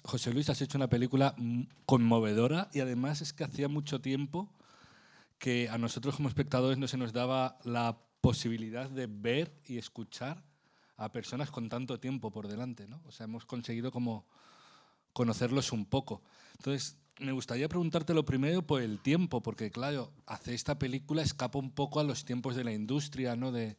José Luis, has hecho una película conmovedora y además es que hacía mucho tiempo que a nosotros como espectadores no se nos daba la posibilidad de ver y escuchar a personas con tanto tiempo por delante, ¿no? O sea, hemos conseguido como conocerlos un poco. Entonces, me gustaría preguntarte lo primero por el tiempo, porque claro, hacer esta película escapa un poco a los tiempos de la industria, ¿no? De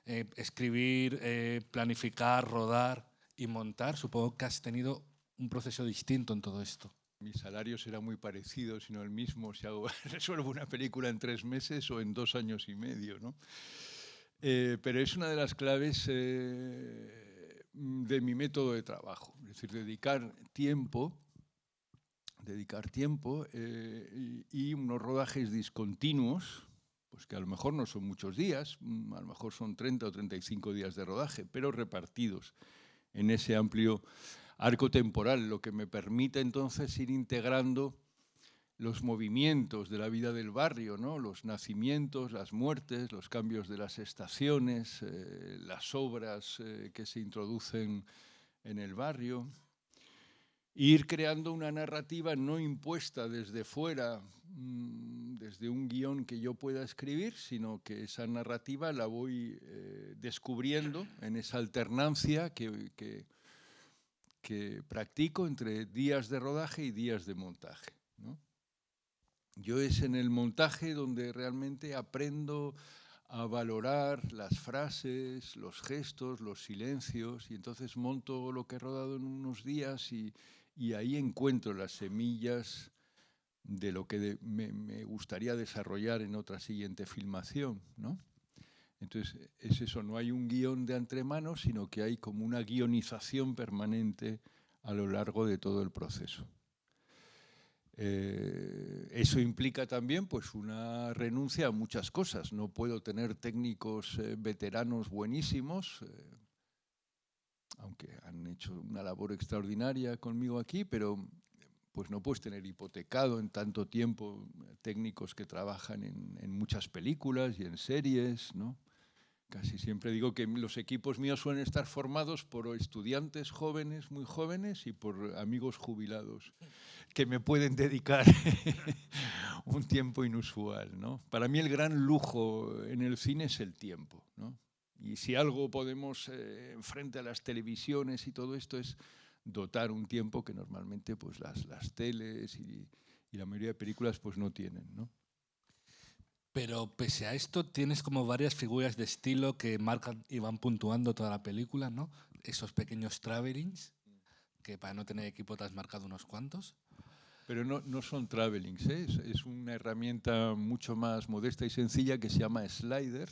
escribir, planificar, rodar y montar. Supongo que has tenido un proceso distinto en todo esto. Mi salario será muy parecido, si no el mismo, si hago, resuelvo una película en 3 meses o en 2 años y medio, ¿no? Pero es una de las claves de mi método de trabajo, es decir, dedicar tiempo y unos rodajes discontinuos, pues que a lo mejor no son muchos días, a lo mejor son 30 o 35 días de rodaje, pero repartidos en ese amplio arco temporal, lo que me permite entonces ir integrando los movimientos de la vida del barrio, ¿no? Los nacimientos, las muertes, los cambios de las estaciones, las obras que se introducen en el barrio. Ir creando una narrativa no impuesta desde fuera, desde un guión que yo pueda escribir, sino que esa narrativa la voy descubriendo en esa alternancia que practico entre días de rodaje y días de montaje, ¿no? Yo es en el montaje donde realmente aprendo a valorar las frases, los gestos, los silencios, y entonces monto lo que he rodado en unos días y ahí encuentro las semillas de lo que me gustaría desarrollar en otra siguiente filmación, ¿no? Entonces es eso, no hay un guión de antemano, sino que hay como una guionización permanente a lo largo de todo el proceso. Eso implica también pues, una renuncia a muchas cosas. No puedo tener técnicos veteranos buenísimos, aunque han hecho una labor extraordinaria conmigo aquí, pero pues no puedes tener hipotecado en tanto tiempo técnicos que trabajan en muchas películas y en series, ¿no? Casi siempre digo que los equipos míos suelen estar formados por estudiantes jóvenes, muy jóvenes, y por amigos jubilados que me pueden dedicar un tiempo inusual, ¿no? Para mí el gran lujo en el cine es el tiempo, ¿no? Y si algo podemos, frente a las televisiones y todo esto, es dotar un tiempo que normalmente pues, las teles y la mayoría de películas pues, no tienen, ¿no? Pero pese a esto tienes como varias figuras de estilo que marcan y van puntuando toda la película, ¿no? Esos pequeños travelings, que para no tener equipo te has marcado unos cuantos. Pero no son travelings, ¿eh? Es una herramienta mucho más modesta y sencilla que se llama slider,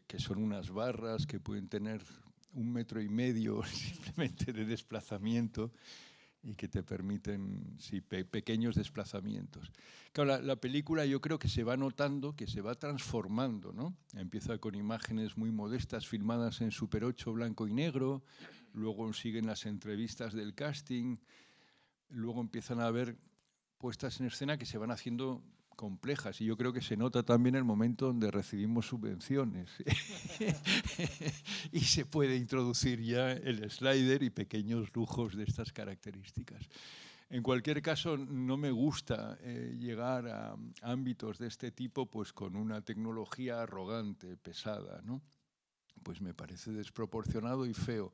que son unas barras que pueden tener 1,5 metros simplemente de desplazamiento y que te permiten sí, pequeños desplazamientos. Claro, la película yo creo que se va notando, que se va transformando, ¿no? Empieza con imágenes muy modestas filmadas en Super 8 blanco y negro, luego siguen las entrevistas del casting, luego empiezan a haber puestas en escena que se van haciendo complejas y yo creo que se nota también el momento donde recibimos subvenciones y se puede introducir ya el slider y pequeños lujos de estas características. En cualquier caso, no me gusta llegar a ámbitos de este tipo pues con una tecnología arrogante, pesada, ¿no? Pues me parece desproporcionado y feo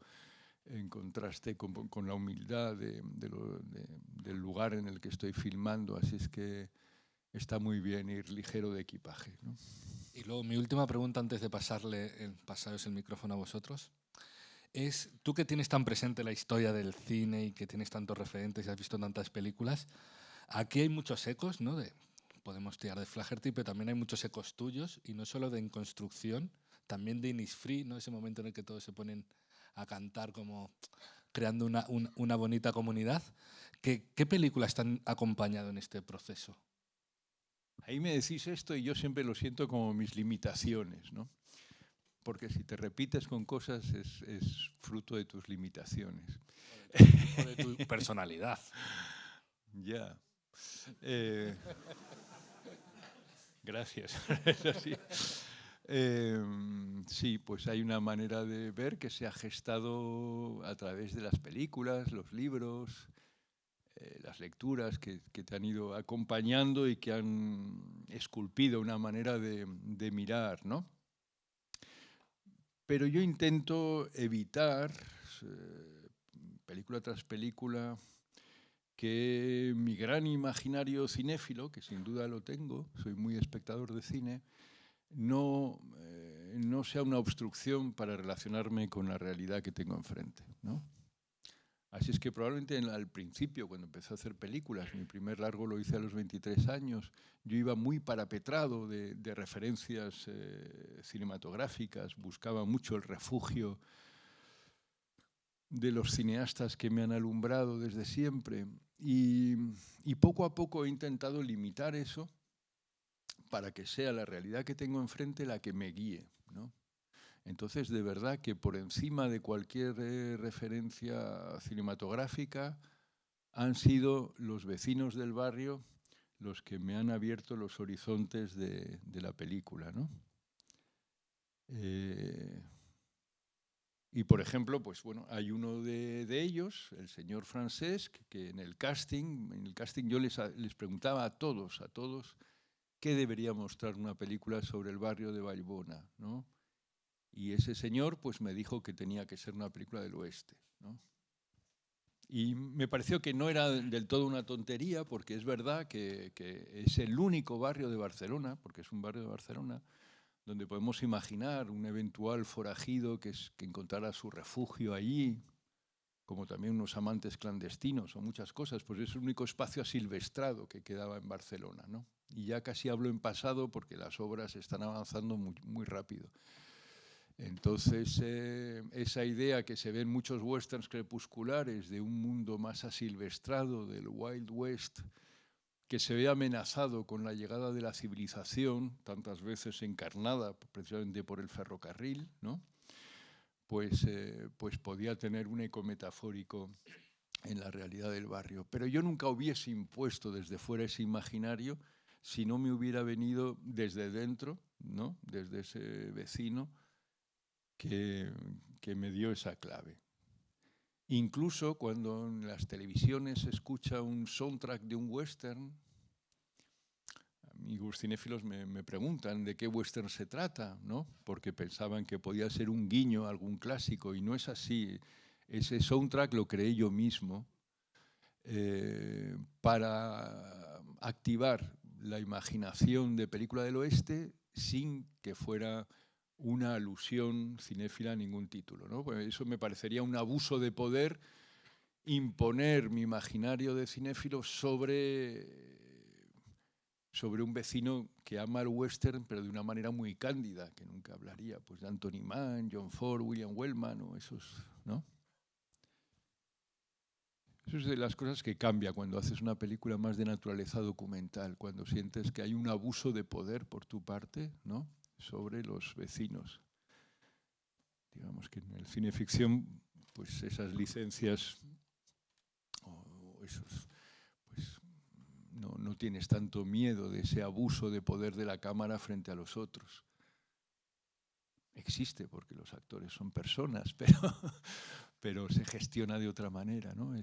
en contraste con la humildad del lugar en el que estoy filmando, así es que está muy bien ir ligero de equipaje, ¿no? Y luego mi última pregunta antes de pasaros el micrófono a vosotros es, tú que tienes tan presente la historia del cine y que tienes tantos referentes y has visto tantas películas, aquí hay muchos ecos, ¿no? Podemos tirar de Flaherty, pero también hay muchos ecos tuyos, y no solo de En Construcción, también de Innisfree, ¿no? Ese momento en el que todos se ponen a cantar como creando una bonita comunidad. ¿Qué películas te han acompañado en este proceso? Ahí me decís esto y yo siempre lo siento como mis limitaciones, ¿no? Porque si te repites con cosas es fruto de tus limitaciones. O de tu personalidad. Ya. Gracias. Sí, pues hay una manera de ver que se ha gestado a través de las películas, los libros, las lecturas que te han ido acompañando y que han esculpido una manera de mirar, ¿no? Pero yo intento evitar, película tras película, que mi gran imaginario cinéfilo, que sin duda lo tengo, soy muy espectador de cine, no sea una obstrucción para relacionarme con la realidad que tengo enfrente, ¿no? Así es que probablemente al principio, cuando empecé a hacer películas, mi primer largo lo hice a los 23 años, yo iba muy parapetrado de referencias cinematográficas, buscaba mucho el refugio de los cineastas que me han alumbrado desde siempre y poco a poco he intentado limitar eso para que sea la realidad que tengo enfrente la que me guíe, ¿no? Entonces, de verdad que por encima de cualquier referencia cinematográfica han sido los vecinos del barrio los que me han abierto los horizontes de la película, ¿no? Y por ejemplo, pues bueno, hay uno de ellos, el señor Francesc, que en el casting yo les preguntaba a todos, qué debería mostrar una película sobre el barrio de Vallbona, ¿no? Y ese señor pues me dijo que tenía que ser una película del oeste, ¿no? Y me pareció que no era del todo una tontería, porque es verdad que es el único barrio de Barcelona, porque es un barrio de Barcelona, donde podemos imaginar un eventual forajido que encontrara su refugio allí, como también unos amantes clandestinos o muchas cosas, pues es el único espacio asilvestrado que quedaba en Barcelona, ¿no? Y ya casi hablo en pasado porque las obras están avanzando muy, muy rápido. Entonces, esa idea que se ve en muchos westerns crepusculares de un mundo más asilvestrado, del Wild West, que se ve amenazado con la llegada de la civilización, tantas veces encarnada precisamente por el ferrocarril, ¿no? Pues podía tener un eco metafórico en la realidad del barrio. Pero yo nunca hubiese impuesto desde fuera ese imaginario si no me hubiera venido desde dentro, ¿no? Desde ese vecino que me dio esa clave. Incluso cuando en las televisiones se escucha un soundtrack de un western, amigos cinéfilos me preguntan de qué western se trata, ¿no? Porque pensaban que podía ser un guiño a algún clásico, y no es así. Ese soundtrack lo creé yo mismo para activar la imaginación de película del oeste sin que fuera una alusión cinéfila a ningún título, ¿no? Pues eso me parecería un abuso de poder, imponer mi imaginario de cinéfilo sobre un vecino que ama el western, pero de una manera muy cándida, que nunca hablaría pues, de Anthony Mann, John Ford, William Wellman o esos, ¿no? Eso es de las cosas que cambia cuando haces una película más de naturaleza documental, cuando sientes que hay un abuso de poder por tu parte, ¿no? Sobre los vecinos. Digamos que en el cine ficción, pues esas licencias o esos, pues no tienes tanto miedo de ese abuso de poder de la cámara frente a los otros. Existe porque los actores son personas, pero se gestiona de otra manera, ¿no?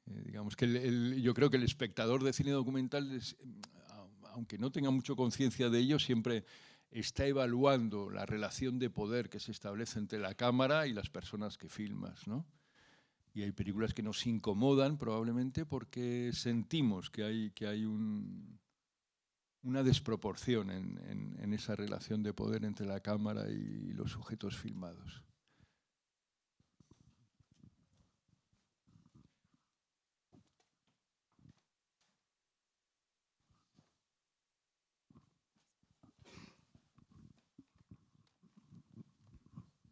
Digamos que yo creo que el espectador de cine documental, aunque no tenga mucho conciencia de ello, siempre está evaluando la relación de poder que se establece entre la cámara y las personas que filmas, ¿no? Y hay películas que nos incomodan probablemente porque sentimos que hay una desproporción en esa relación de poder entre la cámara y los sujetos filmados.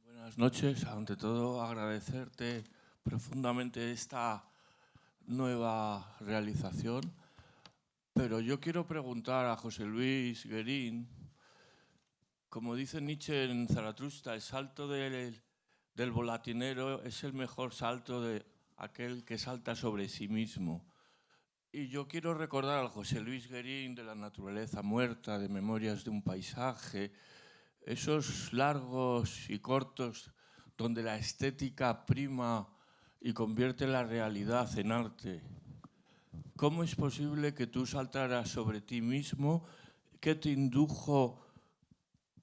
Buenas noches. Ante todo, agradecerte profundamente esta nueva realización. Pero yo quiero preguntar a José Luis Guerín, como dice Nietzsche en Zaratustra, el salto del volatinero es el mejor salto de aquel que salta sobre sí mismo. Y yo quiero recordar al José Luis Guerín de La naturaleza muerta, de Memorias de un paisaje, esos largos y cortos donde la estética prima y convierte la realidad en arte, ¿cómo es posible que tú saltaras sobre ti mismo? ¿Qué te indujo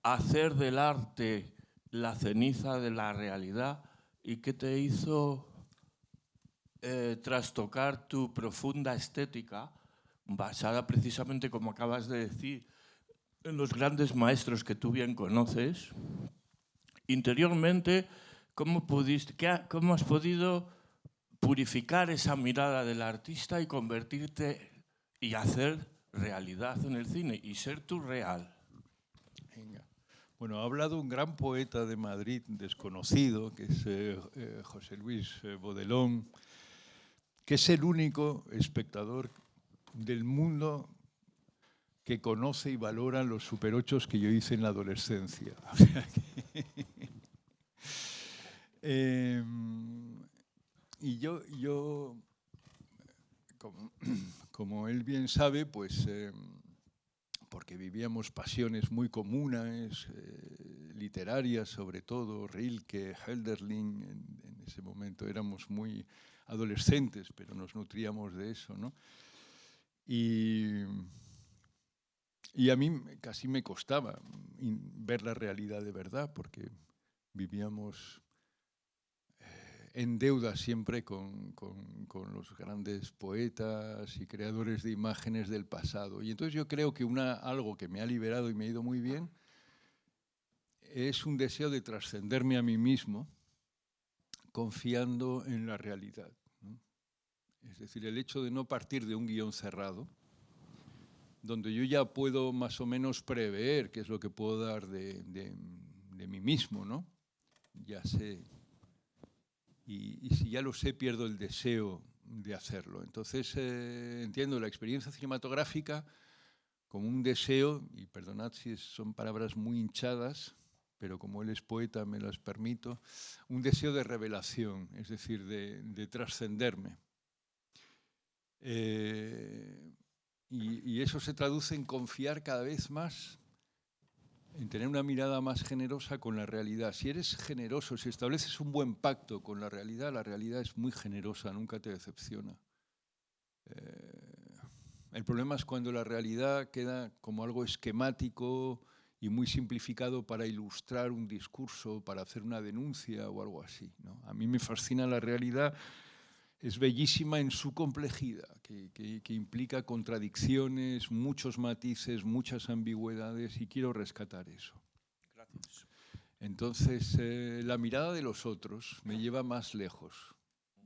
a hacer del arte la ceniza de la realidad? ¿Y qué te hizo trastocar tu profunda estética, basada precisamente, como acabas de decir, en los grandes maestros que tú bien conoces? Interiormente, ¿cómo has podido purificar esa mirada del artista y convertirte y hacer realidad en el cine y ser tú real? Venga. Bueno, ha hablado un gran poeta de Madrid desconocido, que es José Luis Bodelón, que es el único espectador del mundo que conoce y valora los superochos que yo hice en la adolescencia. O sea y yo como él bien sabe, pues porque vivíamos pasiones muy comunes, literarias sobre todo, Rilke, Hölderlin, en ese momento éramos muy adolescentes, pero nos nutríamos de eso, ¿no? Y a mí casi me costaba ver la realidad de verdad, porque vivíamos en deuda siempre con los grandes poetas y creadores de imágenes del pasado. Y entonces yo creo que algo que me ha liberado y me ha ido muy bien es un deseo de trascenderme a mí mismo confiando en la realidad, ¿no? Es decir, el hecho de no partir de un guión cerrado, donde yo ya puedo más o menos prever qué es lo que puedo dar de mí mismo, ¿no? Ya sé. Y si ya lo sé, pierdo el deseo de hacerlo. Entonces entiendo la experiencia cinematográfica como un deseo, y perdonad si son palabras muy hinchadas, pero como él es poeta me las permito, un deseo de revelación, es decir, de trascenderme. Y eso se traduce en confiar cada vez más, en tener una mirada más generosa con la realidad. Si eres generoso, si estableces un buen pacto con la realidad es muy generosa, nunca te decepciona. El problema es cuando la realidad queda como algo esquemático y muy simplificado para ilustrar un discurso, para hacer una denuncia o algo así, ¿no? A mí me fascina la realidad. Es bellísima en su complejidad, que implica contradicciones, muchos matices, muchas ambigüedades, y quiero rescatar eso. Gracias. Entonces, la mirada de los otros me lleva más lejos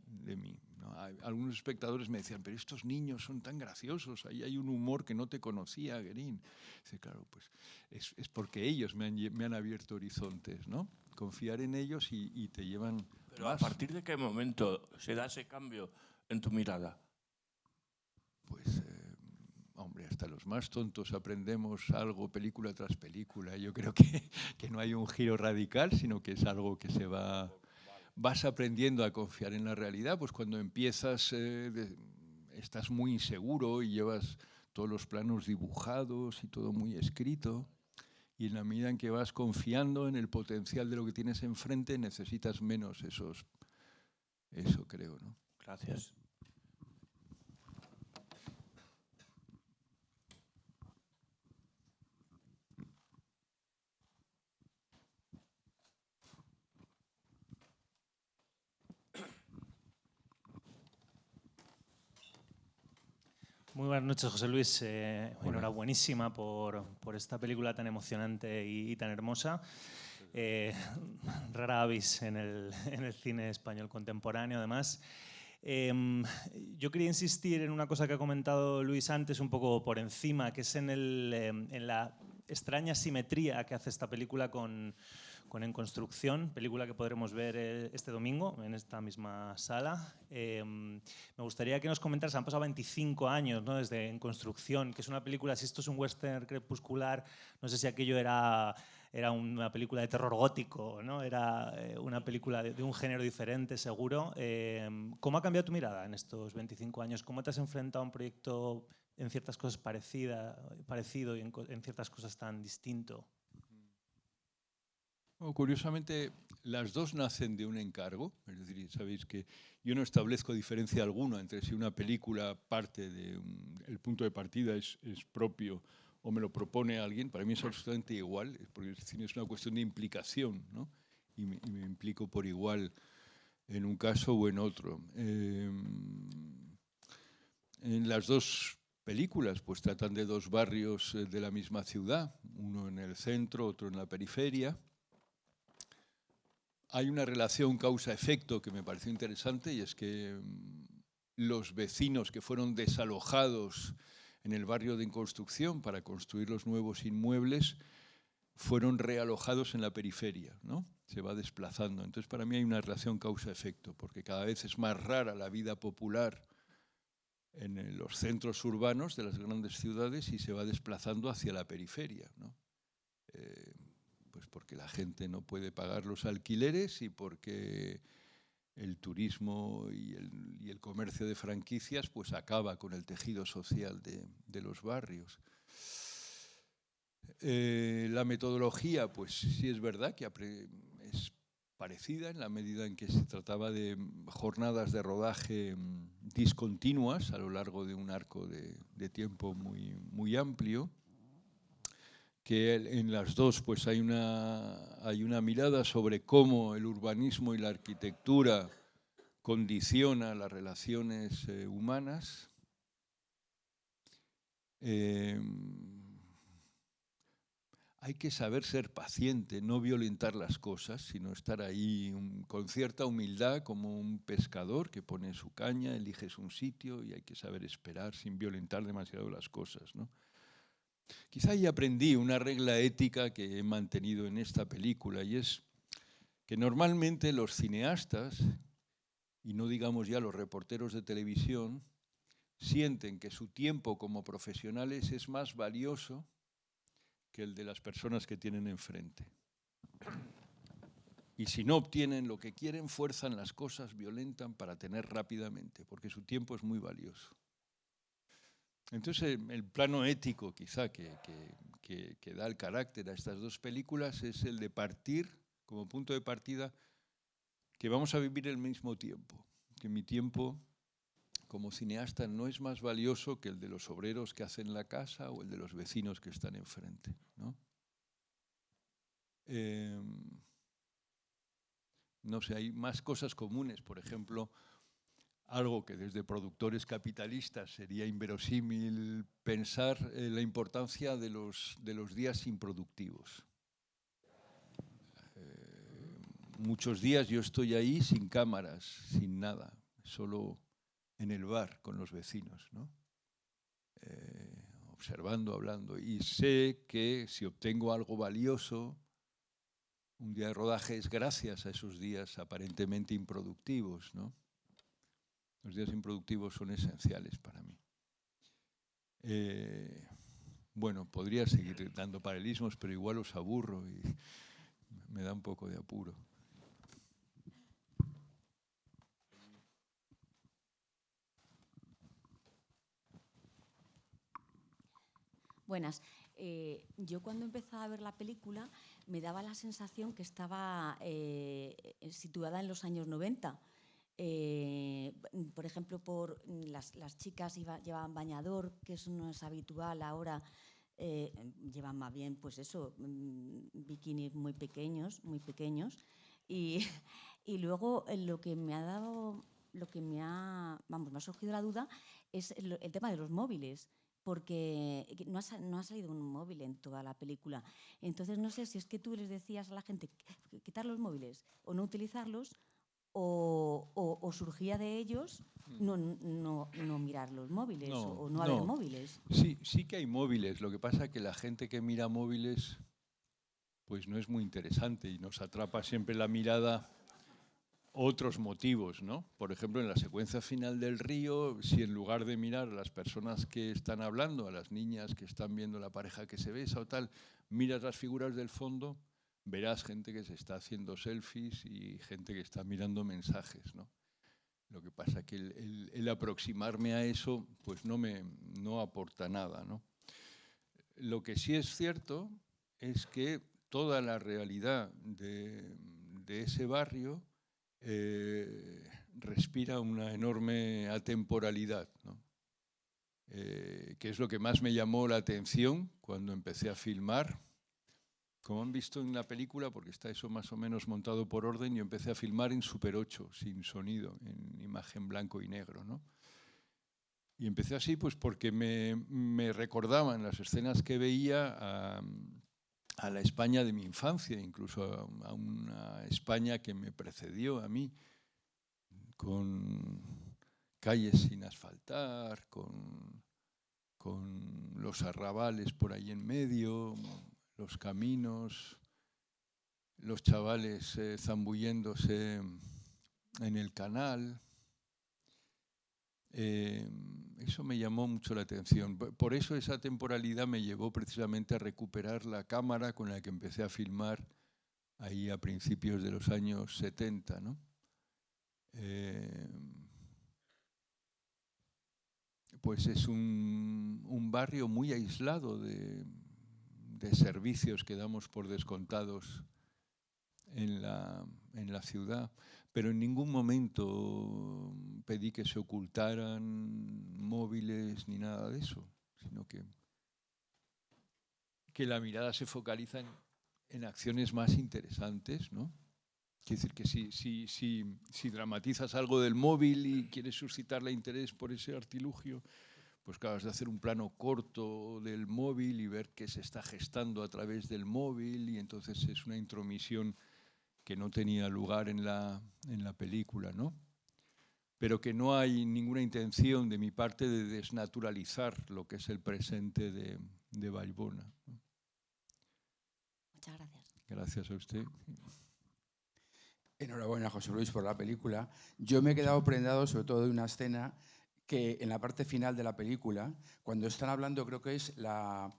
de mí, ¿no? Algunos espectadores me decían, pero estos niños son tan graciosos, ahí hay un humor que no te conocía, Guerín. Dice, claro, pues es porque ellos me han abierto horizontes, ¿no? Confiar en ellos y te llevan. Pero ¿a partir de qué momento se da ese cambio en tu mirada? Pues, hombre, hasta los más tontos aprendemos algo película tras película. Yo creo que no hay un giro radical, sino que es algo que vas aprendiendo a confiar en la realidad. Pues cuando empiezas, estás muy inseguro y llevas todos los planos dibujados y todo muy escrito. Y en la medida en que vas confiando en el potencial de lo que tienes enfrente, necesitas menos eso creo, ¿no? Gracias. Muy buenas noches, José Luis. Enhorabuenísima por esta película tan emocionante y tan hermosa. Rara avis en el cine español contemporáneo, además. Yo quería insistir en una cosa que ha comentado Luis antes, un poco por encima, que es en la extraña simetría que hace esta película con En Construcción, película que podremos ver este domingo en esta misma sala. Me gustaría que nos comentaras, han pasado 25 años, ¿no?, desde En Construcción, que es una película, si esto es un western crepuscular, no sé si aquello era una película de terror gótico, ¿no? Era una película de un género diferente, seguro. ¿Cómo ha cambiado tu mirada en estos 25 años? ¿Cómo te has enfrentado a un proyecto en ciertas cosas parecido y en ciertas cosas tan distinto? Bueno, curiosamente, las dos nacen de un encargo. Es decir, sabéis que yo no establezco diferencia alguna entre si una película parte de el punto de partida es propio o me lo propone alguien. Para mí es absolutamente igual, porque el cine es una cuestión de implicación, ¿no? Y me implico por igual en un caso o en otro. En las dos películas pues tratan de dos barrios de la misma ciudad, uno en el centro, otro en la periferia. Hay una relación causa-efecto que me pareció interesante, y es que los vecinos que fueron desalojados en el barrio de construcción para construir los nuevos inmuebles fueron realojados en la periferia, ¿no? Se va desplazando. Entonces, para mí hay una relación causa-efecto, porque cada vez es más rara la vida popular en los centros urbanos de las grandes ciudades y se va desplazando hacia la periferia, ¿no? Pues porque la gente no puede pagar los alquileres y porque el turismo y el comercio de franquicias pues acaba con el tejido social de los barrios. La metodología, pues sí es verdad que es parecida en la medida en que se trataba de jornadas de rodaje discontinuas a lo largo de un arco de tiempo muy amplio, que en las dos pues hay una mirada sobre cómo el urbanismo y la arquitectura condiciona las relaciones humanas. Hay que saber ser paciente, no violentar las cosas, sino estar ahí con cierta humildad, como un pescador que pone su caña, eliges un sitio y hay que saber esperar sin violentar demasiado las cosas, ¿no? Quizá ahí aprendí una regla ética que he mantenido en esta película, y es que normalmente los cineastas, y no digamos ya los reporteros de televisión, sienten que su tiempo como profesionales es más valioso que el de las personas que tienen enfrente. Y si no obtienen lo que quieren, fuerzan las cosas, violentan para tener rápidamente, porque su tiempo es muy valioso. Entonces, el plano ético quizá que da el carácter a estas dos películas es el de partir, como punto de partida, que vamos a vivir el mismo tiempo, que mi tiempo como cineasta no es más valioso que el de los obreros que hacen la casa o el de los vecinos que están enfrente, ¿no? No sé, hay más cosas comunes. Por ejemplo, algo que desde productores capitalistas sería inverosímil pensar, la importancia de los días improductivos. Muchos días yo estoy ahí sin cámaras, sin nada, solo en el bar con los vecinos, ¿no? Observando, hablando. Y sé que si obtengo algo valioso, un día de rodaje es gracias a esos días aparentemente improductivos, ¿no? Los días improductivos son esenciales para mí. Bueno, podría seguir dando paralelismos, pero igual os aburro y me da un poco de apuro. Buenas. Yo cuando empezaba a ver la película me daba la sensación que estaba situada en los años 90. Por ejemplo, las chicas llevaban bañador, que eso no es habitual ahora. Llevan más bien, pues eso, bikinis muy pequeños. Y luego lo que me ha surgido la duda es el tema de los móviles, porque no ha salido un móvil en toda la película. Entonces no sé si es que tú les decías a la gente quitar los móviles o no utilizarlos, o surgía de ellos no mirar los móviles o no haber móviles. Sí que hay móviles. Lo que pasa es que la gente que mira móviles pues no es muy interesante y nos atrapa siempre la mirada otros motivos, ¿no? Por ejemplo, en la secuencia final del río, si en lugar de mirar a las personas que están hablando, a las niñas que están viendo la pareja que se besa o tal, miras las figuras del fondo, verás gente que se está haciendo selfies y gente que está mirando mensajes, ¿no? Lo que pasa es que el aproximarme a eso pues no aporta nada, ¿no? Lo que sí es cierto es que toda la realidad de ese barrio respira una enorme atemporalidad, ¿no? Que es lo que más me llamó la atención cuando empecé a filmar. Como han visto en la película, porque está eso más o menos montado por orden, yo empecé a filmar en Super 8, sin sonido, en imagen blanco y negro, ¿no? Y empecé así pues porque me recordaban las escenas que veía a la España de mi infancia, incluso a una España que me precedió a mí, con calles sin asfaltar, con los arrabales por ahí en medio, los caminos, los chavales zambulléndose en el canal. Eso me llamó mucho la atención. Por eso esa temporalidad me llevó precisamente a recuperar la cámara con la que empecé a filmar ahí a principios de los años 70, ¿no? Pues es un barrio muy aislado de servicios que damos por descontados en la ciudad, pero en ningún momento pedí que se ocultaran móviles ni nada de eso, sino que la mirada se focaliza en acciones más interesantes, ¿no? Quiere decir que si dramatizas algo del móvil y quieres suscitarle interés por ese artilugio, pues claro, has de hacer un plano corto del móvil y ver qué se está gestando a través del móvil, y entonces es una intromisión que no tenía lugar en la película, ¿no? Pero que no hay ninguna intención de mi parte de desnaturalizar lo que es el presente de Vallbona, ¿no? Muchas gracias. Gracias a usted. Enhorabuena, José Luis, por la película. Yo me he quedado prendado sobre todo de una escena que en la parte final de la película, cuando están hablando, creo que es las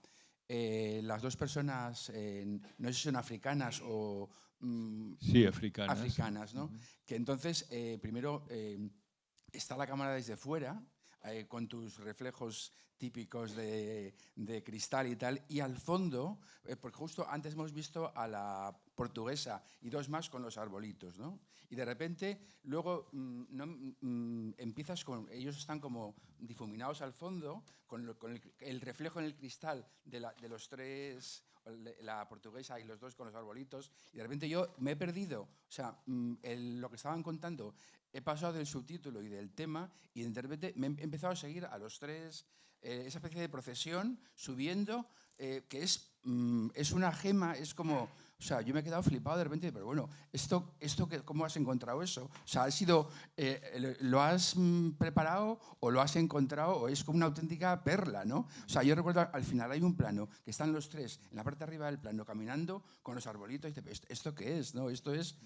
dos personas, no sé si son africanas o... Sí, africanas. Africanas, ¿no? Que entonces, primero, está la cámara desde fuera, con tus reflejos típicos de cristal y tal, y al fondo, porque justo antes hemos visto a la portuguesa y dos más con los arbolitos, ¿no? Y de repente luego empiezas con, ellos están como difuminados al fondo, con el reflejo en el cristal de los tres, la portuguesa y los dos con los arbolitos, y de repente yo me he perdido, o sea, lo que estaban contando, he pasado del subtítulo y del tema y de repente me he empezado a seguir a los tres, esa especie de procesión subiendo, que es una gema, es como... O sea, yo me he quedado flipado de repente, pero bueno, ¿cómo has encontrado eso? O sea, ¿ha sido, lo has preparado o lo has encontrado o es como una auténtica perla, ¿no? O sea, yo recuerdo al final hay un plano que están los tres en la parte de arriba del plano caminando con los arbolitos y dice, ¿esto qué es? ¿No? Esto es,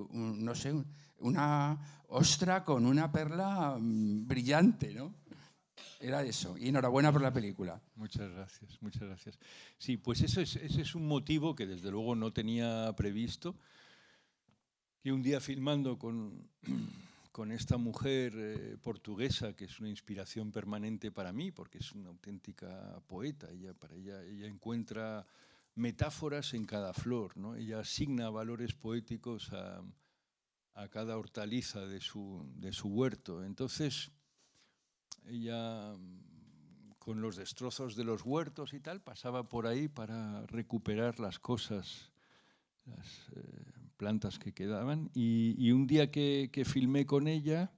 no sé, una ostra con una perla brillante, ¿no? Era eso. Y enhorabuena por la película. Muchas gracias, muchas gracias. Sí, pues ese es un motivo que desde luego no tenía previsto. Que un día filmando con esta mujer portuguesa, que es una inspiración permanente para mí, porque es una auténtica poeta, ella encuentra metáforas en cada flor, ¿no? Ella asigna valores poéticos a cada hortaliza de su huerto. Entonces, ella, con los destrozos de los huertos y tal, pasaba por ahí para recuperar las cosas, las plantas que quedaban. Y un día que filmé con ella,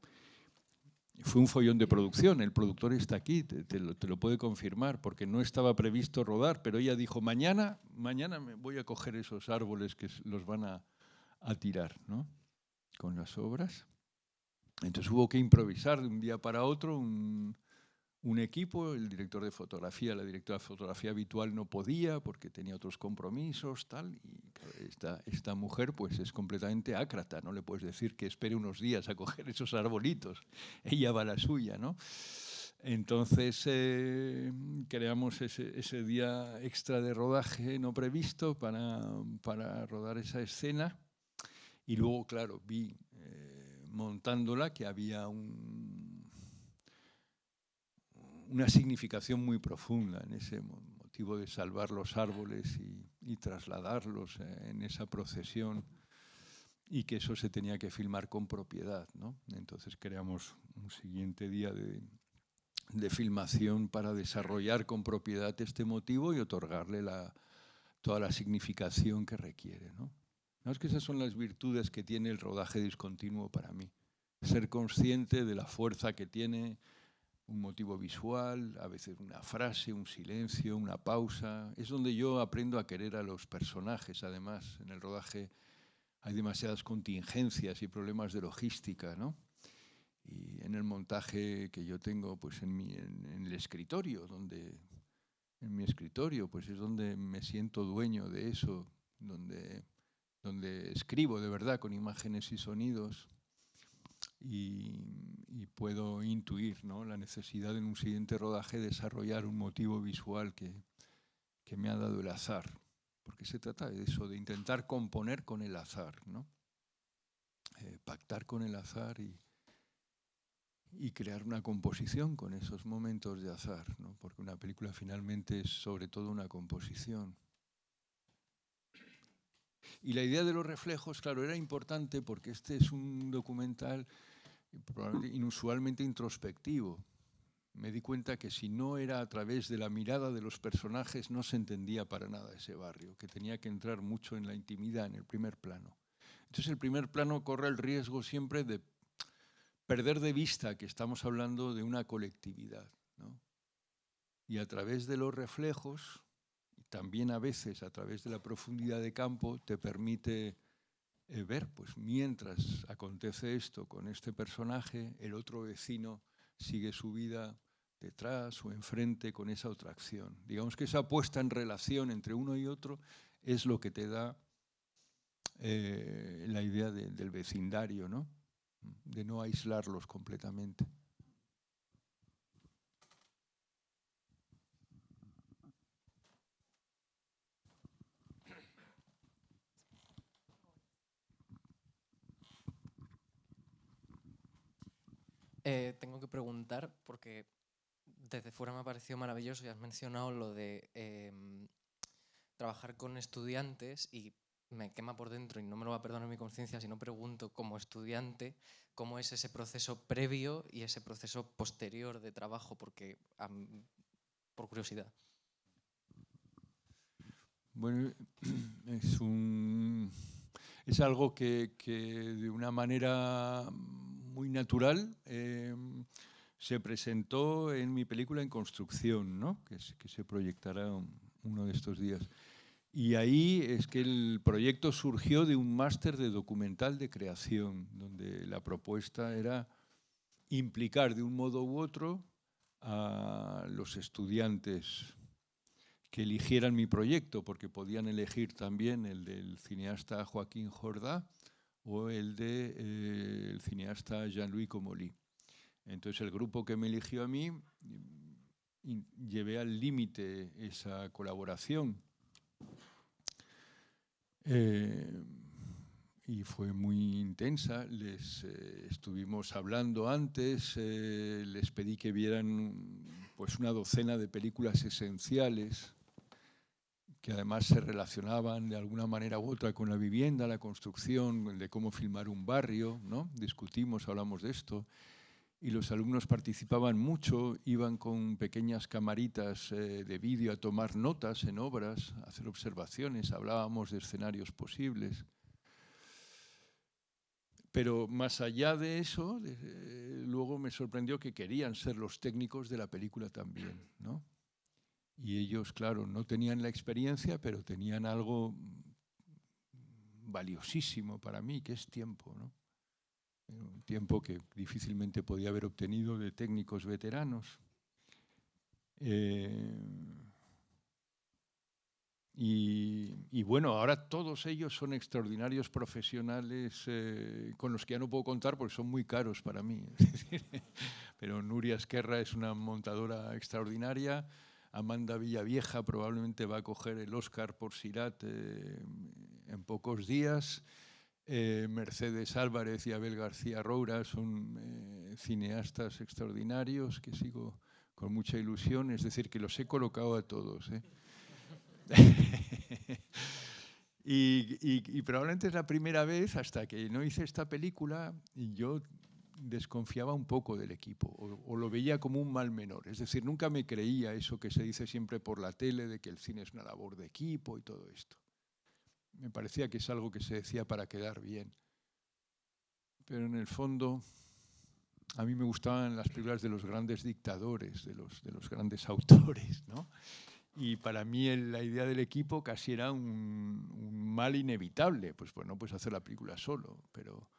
fue un follón de producción. El productor está aquí, te lo puede confirmar, porque no estaba previsto rodar, pero ella dijo, mañana me voy a coger esos árboles que los van a tirar, ¿no? Con las obras. Entonces hubo que improvisar de un día para otro un equipo. El director de fotografía, la directora de fotografía habitual no podía porque tenía otros compromisos, tal. Y esta mujer pues es completamente ácrata, no le puedes decir que espere unos días a coger esos arbolitos. Ella va a la suya, ¿no? Entonces creamos ese día extra de rodaje no previsto para rodar esa escena. Y luego, claro, vi montándola que había una significación muy profunda en ese motivo. objetivo de salvar los árboles y trasladarlos en esa procesión, y que eso se tenía que filmar con propiedad, ¿no? Entonces creamos un siguiente día de filmación para desarrollar con propiedad este motivo y otorgarle toda la significación que requiere, ¿no? No, es que esas son las virtudes que tiene el rodaje discontinuo para mí. Ser consciente de la fuerza que tiene un motivo visual, a veces una frase, un silencio, una pausa. Es donde yo aprendo a querer a los personajes. Además, en el rodaje hay demasiadas contingencias y problemas de logística, ¿no? Y en el montaje que yo tengo, pues en el escritorio, en mi escritorio, pues es donde me siento dueño de eso, donde escribo de verdad con imágenes y sonidos, y puedo intuir, ¿no?, la necesidad en un siguiente rodaje de desarrollar un motivo visual que me ha dado el azar. Porque se trata de eso, de intentar componer con el azar, ¿no? Pactar con el azar y crear una composición con esos momentos de azar, ¿no? Porque una película finalmente es sobre todo una composición. Y la idea de los reflejos, claro, era importante porque este es un documental probablemente inusualmente introspectivo. Me di cuenta que si no era a través de la mirada de los personajes no se entendía para nada ese barrio, que tenía que entrar mucho en la intimidad, en el primer plano. Entonces el primer plano corre el riesgo siempre de perder de vista que estamos hablando de una colectividad, ¿no? Y a través de los reflejos, y también a veces a través de la profundidad de campo, te permite ver, pues mientras acontece esto con este personaje, el otro vecino sigue su vida detrás o enfrente con esa otra acción. Digamos que esa puesta en relación entre uno y otro es lo que te da la idea del vecindario, ¿no? De no aislarlos completamente. Tengo que preguntar, porque desde fuera me ha parecido maravilloso y has mencionado lo de trabajar con estudiantes, y me quema por dentro y no me lo va a perdonar mi conciencia si no pregunto como estudiante cómo es ese proceso previo y ese proceso posterior de trabajo, porque por curiosidad. Bueno, es algo que de una manera muy natural se presentó en mi película En Construcción, ¿no?, que se proyectará uno de estos días. Y ahí es que el proyecto surgió de un máster de documental de creación, donde la propuesta era implicar de un modo u otro a los estudiantes que eligieran mi proyecto, porque podían elegir también el del cineasta Joaquín Jordá o el del cineasta Jean-Louis Comolli. Entonces el grupo que me eligió a mí, llevé al límite esa colaboración. Y fue muy intensa. Les estuvimos hablando antes, les pedí que vieran pues una docena de películas esenciales que además se relacionaban de alguna manera u otra con la vivienda, la construcción, de cómo filmar un barrio, ¿no? Discutimos, hablamos de esto. Y los alumnos participaban mucho, iban con pequeñas camaritas de vídeo a tomar notas en obras, a hacer observaciones, hablábamos de escenarios posibles. Pero más allá de eso, luego me sorprendió que querían ser los técnicos de la película también, ¿no? Y ellos, claro, no tenían la experiencia, pero tenían algo valiosísimo para mí, que es tiempo, ¿no? Un tiempo que difícilmente podía haber obtenido de técnicos veteranos. Y bueno, ahora todos ellos son extraordinarios profesionales con los que ya no puedo contar porque son muy caros para mí. Pero Nuria Esquerra es una montadora extraordinaria. Amanda Villavieja probablemente va a coger el Oscar por Sirat en pocos días. Mercedes Álvarez y Abel García Roura son cineastas extraordinarios que sigo con mucha ilusión. Es decir, que los he colocado a todos, Y probablemente es la primera vez, hasta que no hice esta película, y yo desconfiaba un poco del equipo, o lo veía como un mal menor. Es decir, nunca me creía eso que se dice siempre por la tele, de que el cine es una labor de equipo y todo esto. Me parecía que es algo que se decía para quedar bien. Pero en el fondo, a mí me gustaban las películas de los grandes dictadores, de los grandes autores, ¿no? Y para mí la idea del equipo casi era un mal inevitable. Pues bueno, puedes hacer la película solo, pero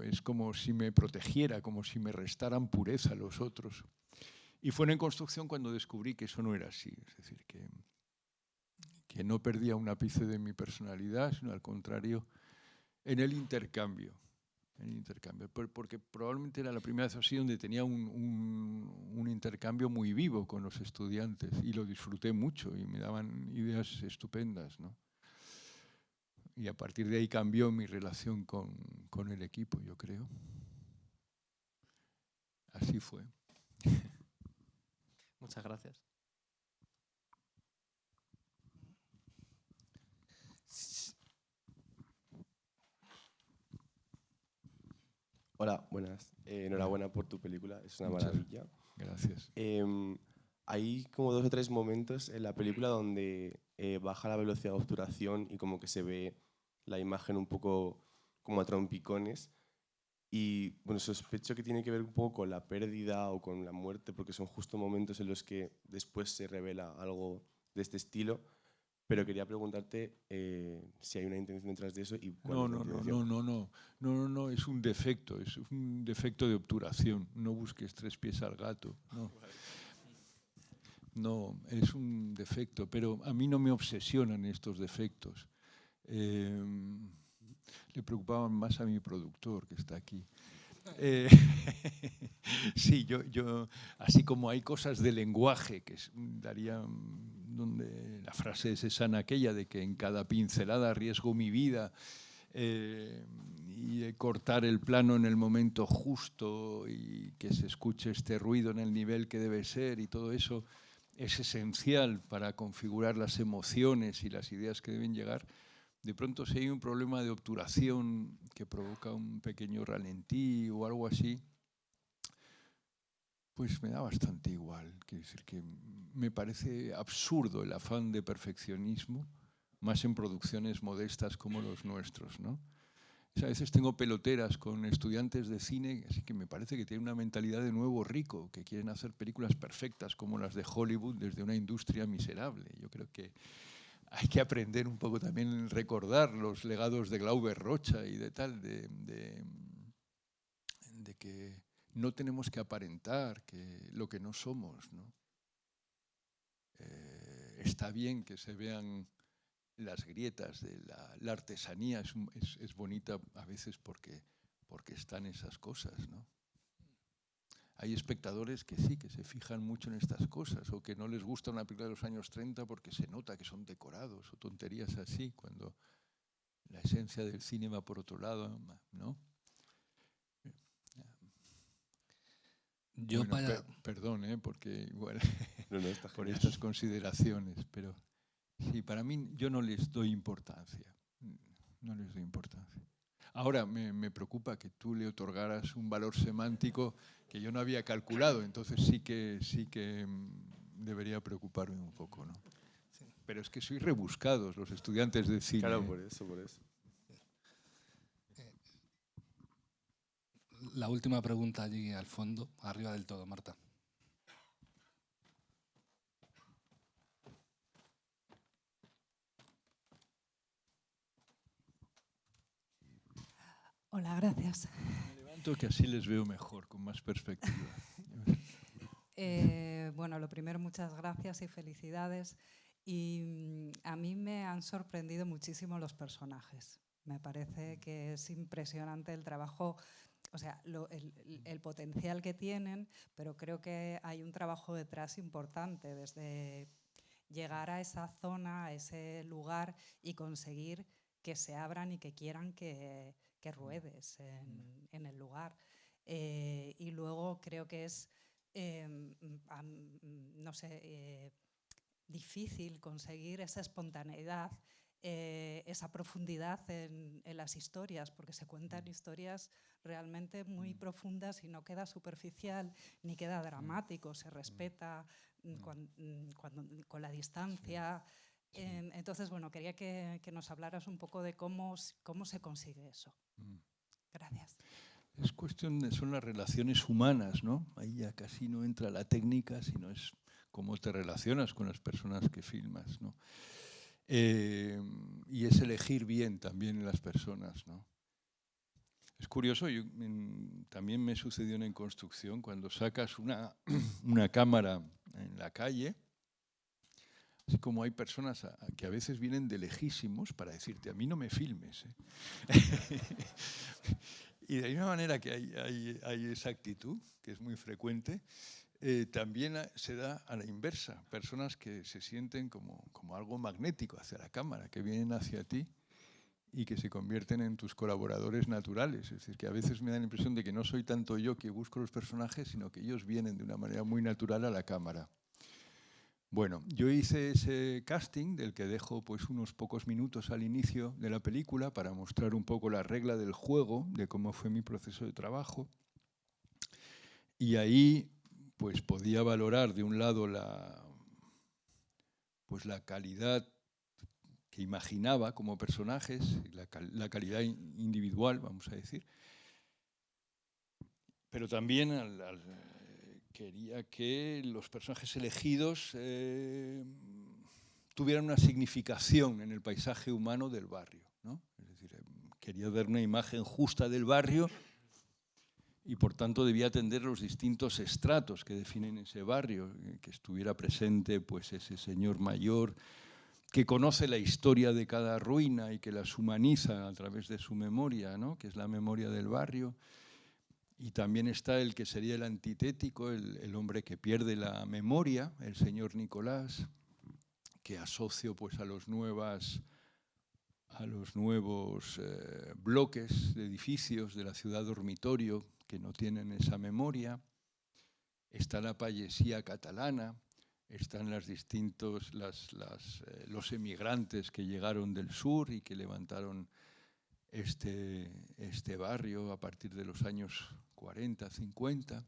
es como si me protegiera, como si me restaran pureza los otros. Y fue en construcción cuando descubrí que eso no era así. Es decir, que no perdía un ápice de mi personalidad, sino al contrario, en el intercambio. Porque probablemente era la primera vez así donde tenía un intercambio muy vivo con los estudiantes y lo disfruté mucho y me daban ideas estupendas, ¿no? Y a partir de ahí cambió mi relación con el equipo, yo creo. Así fue. Muchas gracias. Hola, buenas. Enhorabuena por tu película, es una maravilla. Gracias. Hay como 2 o 3 momentos en la película donde baja la velocidad de obturación y como que se ve la imagen un poco como a trompicones. Y bueno, sospecho que tiene que ver un poco con la pérdida o con la muerte, porque son justo momentos en los que después se revela algo de este estilo. Pero quería preguntarte si hay una intención detrás de eso y cuál es la intención. No, es un defecto de obturación. No busques 3 pies al gato. No, es un defecto, pero a mí no me obsesionan estos defectos. Le preocupaban más a mi productor, que está aquí. Sí, yo, así como hay cosas de lenguaje que donde la frase es esa aquella de que en cada pincelada arriesgo mi vida, y cortar el plano en el momento justo y que se escuche este ruido en el nivel que debe ser, y todo eso es esencial para configurar las emociones y las ideas que deben llegar. De pronto, si hay un problema de obturación que provoca un pequeño ralentí o algo así, pues me da bastante igual. Quiero decir que me parece absurdo el afán de perfeccionismo, más en producciones modestas como los nuestros, ¿no? O sea, a veces tengo peloteras con estudiantes de cine, así que me parece que tienen una mentalidad de nuevo rico, que quieren hacer películas perfectas como las de Hollywood desde una industria miserable. Yo creo que hay que aprender un poco también a recordar los legados de Glauber Rocha y de tal, de que no tenemos que aparentar lo que no somos, ¿no? Está bien que se vean las grietas de la artesanía, es bonita a veces porque están esas cosas, ¿no? Hay espectadores que sí, que se fijan mucho en estas cosas, o que no les gusta una película de los años 30 porque se nota que son decorados o tonterías así, cuando la esencia del cine va por otro lado, ¿no? Yo bueno, perdón, porque igual está por genial. estas consideraciones, pero sí, para mí yo no les doy importancia. No les doy importancia. Ahora me preocupa que tú le otorgaras un valor semántico que yo no había calculado, entonces sí que debería preocuparme un poco, ¿no? Sí. Pero es que sois rebuscados los estudiantes de cine. Claro, por eso. La última pregunta allí al fondo, arriba del todo, Marta. Hola, gracias. Me levanto que así les veo mejor, con más perspectiva. Bueno, lo primero, muchas gracias y felicidades. Y a mí me han sorprendido muchísimo los personajes. Me parece que es impresionante el trabajo, o sea, el potencial que tienen, pero creo que hay un trabajo detrás importante, desde llegar a esa zona, a ese lugar y conseguir que se abran y que quieran que ruedes en el lugar. Y luego creo que es, no sé, difícil conseguir esa espontaneidad, esa profundidad en las historias, porque se cuentan historias realmente muy profundas y no queda superficial ni queda dramático, se respeta con la distancia. Entonces, bueno, quería que nos hablaras un poco de cómo se consigue eso. Gracias. Es cuestión son las relaciones humanas, ¿no? Ahí ya casi no entra la técnica, sino es cómo te relacionas con las personas que filmas, ¿no? Y es elegir bien también las personas, ¿no? Es curioso, también me sucedió en construcción, cuando sacas una cámara en la calle, así como hay personas que a veces vienen de lejísimos para decirte, a mí no me filmes, ¿eh? Y de la misma manera que hay esa actitud, que es muy frecuente, también se da a la inversa. Personas que se sienten como algo magnético hacia la cámara, que vienen hacia ti y que se convierten en tus colaboradores naturales. Es decir, que a veces me da la impresión de que no soy tanto yo que busco los personajes, sino que ellos vienen de una manera muy natural a la cámara. Bueno, yo hice ese casting del que dejo pues unos pocos minutos al inicio de la película para mostrar un poco la regla del juego, de cómo fue mi proceso de trabajo. Y ahí pues podía valorar de un lado la calidad que imaginaba como personajes, la calidad individual, vamos a decir, pero también quería que los personajes elegidos tuvieran una significación en el paisaje humano del barrio, ¿no? Es decir, quería dar una imagen justa del barrio y por tanto debía atender los distintos estratos que definen ese barrio, que estuviera presente pues ese señor mayor que conoce la historia de cada ruina y que las humaniza a través de su memoria, ¿no? Que es la memoria del barrio. Y también está el que sería el antitético, el hombre que pierde la memoria, el señor Nicolás, que asocio pues, a los nuevos bloques de edificios de la ciudad dormitorio que no tienen esa memoria. Está la payesía catalana, están los emigrantes que llegaron del sur y que levantaron este barrio a partir de los años 40, 50.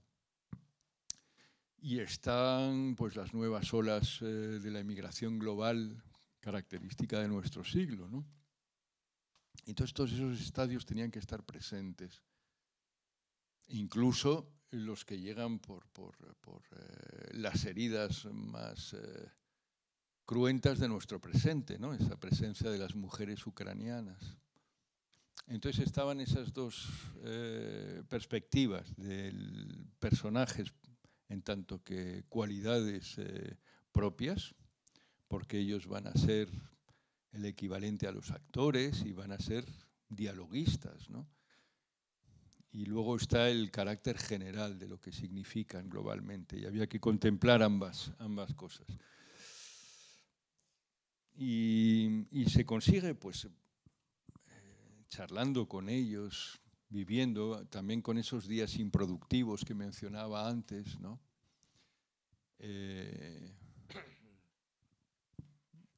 Y están pues, las nuevas olas de la emigración global característica de nuestro siglo, ¿no? Entonces todos esos estadios tenían que estar presentes. Incluso los que llegan por las heridas más cruentas de nuestro presente, ¿no? Esa presencia de las mujeres ucranianas. Entonces estaban esas dos perspectivas del personajes en tanto que cualidades propias, porque ellos van a ser el equivalente a los actores y van a ser dialoguistas, ¿no? Y luego está el carácter general de lo que significan globalmente, y había que contemplar ambas cosas. Y se consigue, pues, charlando con ellos, viviendo también con esos días improductivos que mencionaba antes, ¿no?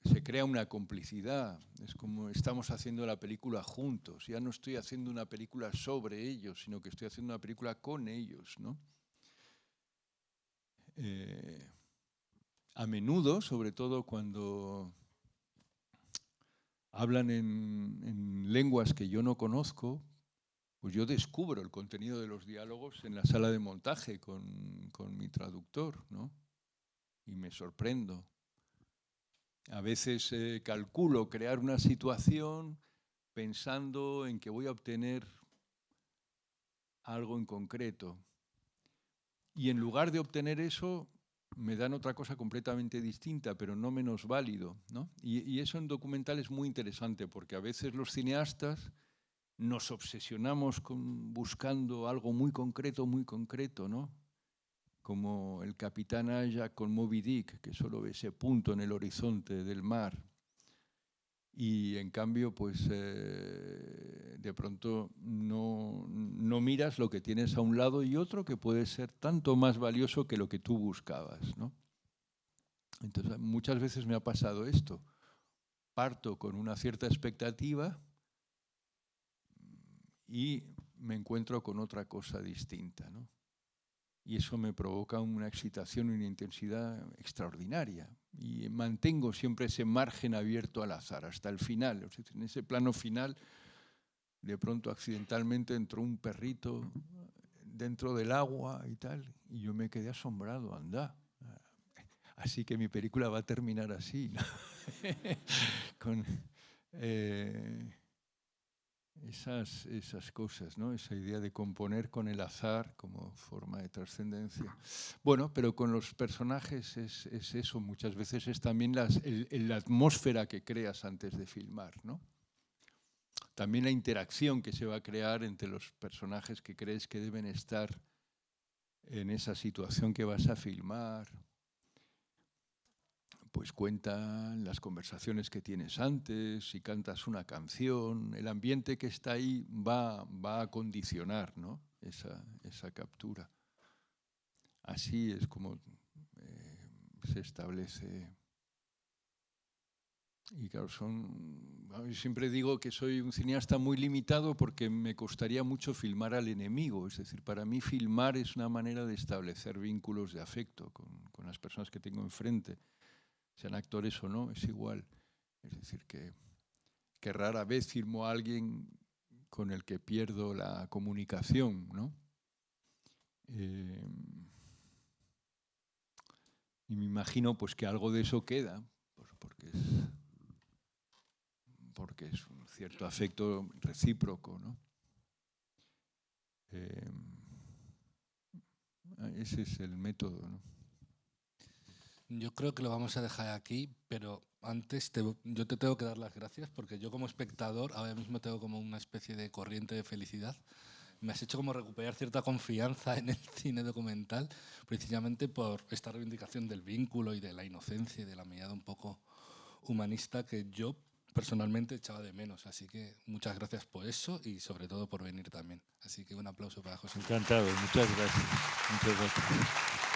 Se crea una complicidad, es como estamos haciendo la película juntos, ya no estoy haciendo una película sobre ellos, sino que estoy haciendo una película con ellos, ¿no? A menudo, sobre todo cuando hablan en lenguas que yo no conozco, pues yo descubro el contenido de los diálogos en la sala de montaje con mi traductor, ¿no? Y me sorprendo. A veces calculo crear una situación pensando en que voy a obtener algo en concreto. Y en lugar de obtener eso, me dan otra cosa completamente distinta, pero no menos válido, ¿no? Y eso en documental es muy interesante, porque a veces los cineastas nos obsesionamos buscando algo muy concreto, ¿no? Como el capitán Ahab con Moby Dick, que solo ve ese punto en el horizonte del mar. Y en cambio, pues de pronto no miras lo que tienes a un lado y otro que puede ser tanto más valioso que lo que tú buscabas, ¿no? Entonces, muchas veces me ha pasado esto. Parto con una cierta expectativa y me encuentro con otra cosa distinta, ¿no? Y eso me provoca una excitación y una intensidad extraordinaria. Y mantengo siempre ese margen abierto al azar, hasta el final. O sea, en ese plano final, de pronto accidentalmente entró un perrito dentro del agua y tal, y yo me quedé asombrado, anda. Así que mi película va a terminar así, ¿no? Con esas cosas, ¿no? Esa idea de componer con el azar como forma de trascendencia. Bueno, pero con los personajes es eso. Muchas veces es también la atmósfera que creas antes de filmar, ¿no? También la interacción que se va a crear entre los personajes que crees que deben estar en esa situación que vas a filmar. Pues cuentan las conversaciones que tienes antes, si cantas una canción, el ambiente que está ahí va a condicionar, ¿no? esa captura. Así es como se establece. Y claro, yo siempre digo que soy un cineasta muy limitado porque me costaría mucho filmar al enemigo. Es decir, para mí filmar es una manera de establecer vínculos de afecto con las personas que tengo enfrente. Sean actores o no, es igual. Es decir, que rara vez filmo a alguien con el que pierdo la comunicación, ¿no? Y me imagino pues, que algo de eso queda, pues, porque es un cierto afecto recíproco, ¿no? Ese es el método, ¿no? Yo creo que lo vamos a dejar aquí, pero antes yo te tengo que dar las gracias porque yo como espectador ahora mismo tengo como una especie de corriente de felicidad. Me has hecho como recuperar cierta confianza en el cine documental, precisamente por esta reivindicación del vínculo y de la inocencia y de la mirada un poco humanista que yo personalmente echaba de menos. Así que muchas gracias por eso y sobre todo por venir también. Así que un aplauso para José. Encantado, muchas gracias. Muchas gracias.